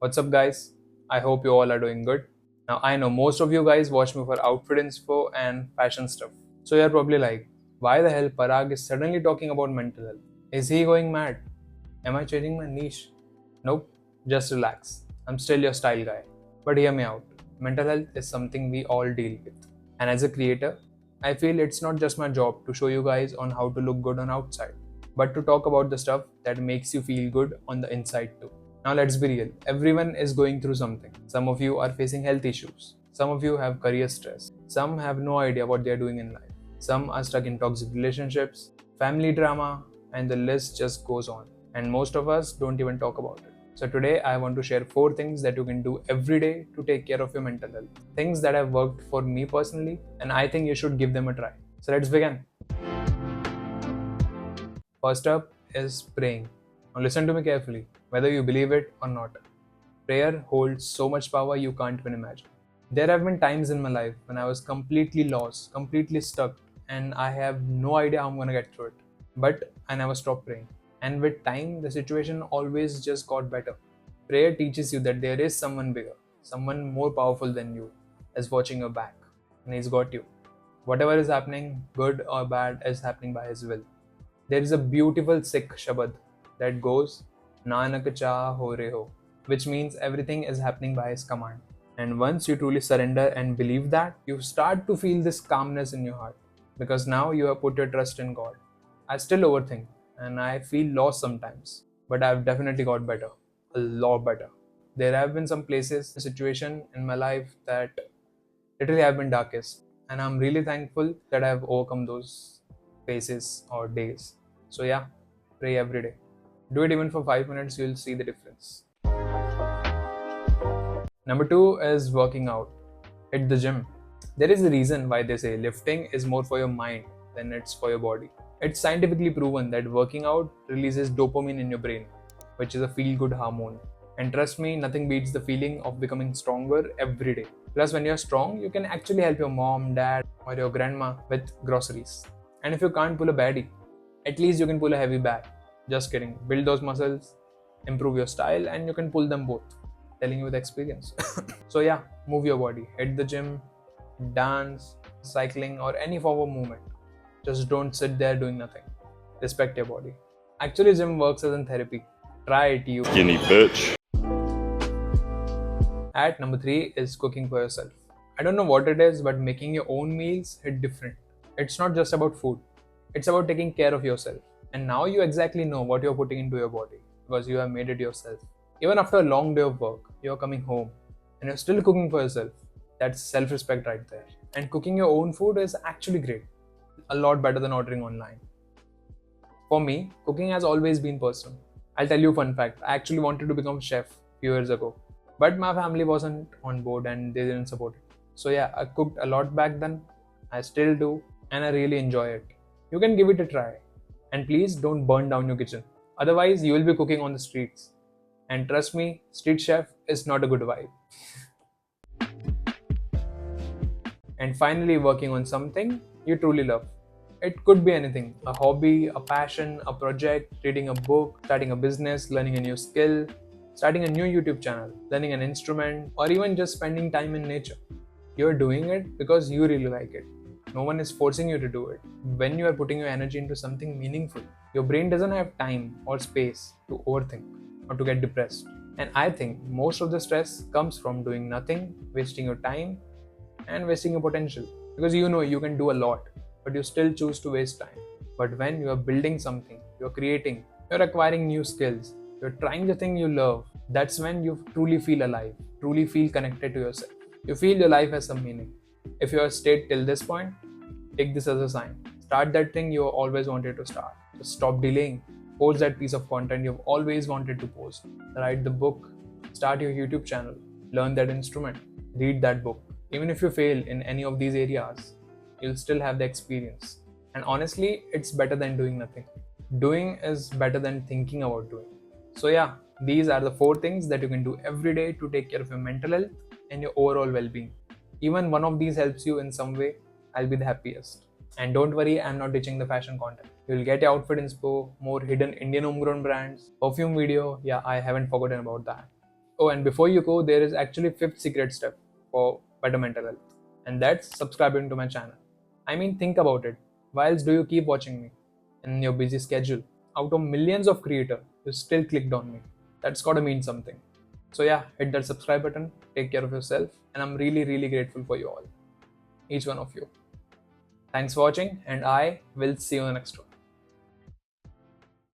What's up, guys? I hope you all are doing good. Now, I know most of you guys watch me for outfit inspo and fashion stuff. So, you're probably like, why the hell Parag is suddenly talking about mental health? Is he going mad? Am I changing my niche? Nope, just relax. I'm still your style guy. But hear me out. Mental health is something we all deal with. And as a creator, I feel it's not just my job to show you guys on how to look good on outside, but to talk about the stuff that makes you feel good on the inside too. Now let's be real. Everyone is going through something. Some of you are facing health issues. Some of you have career stress. Some have no idea what they are doing in life. Some are stuck in toxic relationships, family drama, and the list just goes on. And most of us don't even talk about it. So today I want to share 4 things that you can do every day to take care of your mental health. Things that have worked for me personally, and I think you should give them a try. So let's begin. First up is praying. Now listen to me carefully, whether you believe it or not. Prayer holds so much power you can't even imagine. There have been times in my life when I was completely lost, completely stuck, and I have no idea how I'm gonna get through it. But I never stopped praying. And with time, the situation always just got better. Prayer teaches you that there is someone bigger, someone more powerful than you, is watching your back, and he's got you. Whatever is happening, good or bad, is happening by his will. There is a beautiful Sikh Shabad that goes, Nanak cha ho re ho, which means everything is happening by his command. And once you truly surrender and believe that, you start to feel this calmness in your heart because now you have put your trust in God. I still overthink and I feel lost sometimes, but I've definitely got better, a lot better. There have been some places, situation in my life that literally have been darkest, and I'm really thankful that I've overcome those phases or days. So yeah, pray every day. Do it even for 5 minutes, you'll see the difference. Number 2 is working out. Hit the gym. There is a reason why they say lifting is more for your mind than it's for your body. It's scientifically proven that working out releases dopamine in your brain, which is a feel good hormone. And trust me, nothing beats the feeling of becoming stronger every day. Plus, when you're strong, you can actually help your mom, dad, or your grandma with groceries. And if you can't pull a baddie, at least you can pull a heavy bag. Just kidding. Build those muscles, improve your style, and you can pull them both. Telling you with experience. So yeah, move your body. Hit the gym, dance, cycling, or any form of movement. Just don't sit there doing nothing. Respect your body. Actually, gym works as in therapy. Try it, you. Skinny bitch. At number 3 is cooking for yourself. I don't know what it is, but making your own meals hit different. It's not just about food, it's about taking care of yourself. And now you exactly know what you're putting into your body because you have made it yourself. Even after a long day of work, you're coming home and you're still cooking for yourself. That's self respect right there. And cooking your own food is actually great, a lot better than ordering online. For me, cooking has always been personal. I'll tell you a fun fact. I actually wanted to become a chef a few years ago, but my family wasn't on board and they didn't support it. So yeah, I cooked a lot back then. I still do, and I really enjoy it. You can give it a try. And please don't burn down your kitchen. Otherwise, you will be cooking on the streets. And trust me, street chef is not a good vibe. And finally, working on something you truly love. It could be anything, a hobby, a passion, a project, reading a book, starting a business, learning a new skill, starting a new YouTube channel, learning an instrument, or even just spending time in nature. You're doing it because you really like it. No one is forcing you to do it. When you are putting your energy into something meaningful, your brain doesn't have time or space to overthink or to get depressed. And I think most of the stress comes from doing nothing, wasting your time, and wasting your potential. Because you know you can do a lot, but you still choose to waste time. But when you are building something, you're creating, you're acquiring new skills, you're trying the thing you love, that's when you truly feel alive, truly feel connected to yourself. You feel your life has some meaning. If you have stayed till this point, take this as a sign. Start that thing you always wanted to start. Just stop delaying. Post that piece of content you've always wanted to post. Write the book. Start your YouTube channel. Learn that instrument. Read that book. Even if you fail in any of these areas, you'll still have the experience. And honestly, it's better than doing nothing. Doing is better than thinking about doing. So, yeah, these are the 4 things that you can do every day to take care of your mental health and your overall well being. Even one of these helps you in some way, I'll be the happiest. And don't worry, I'm not ditching the fashion content. You'll get your outfit inspo, more hidden Indian homegrown brands, perfume video, yeah, I haven't forgotten about that. Oh, and before you go, there is actually fifth secret step for better mental health, and that's subscribing to my channel. I mean, think about it. Why else do you keep watching me in your busy schedule? Out of millions of creators, you still clicked on me. That's gotta mean something. So yeah, hit that subscribe button. Take care of yourself, and I'm really, really grateful for you all, each one of you. Thanks for watching, and I will see you in the next one.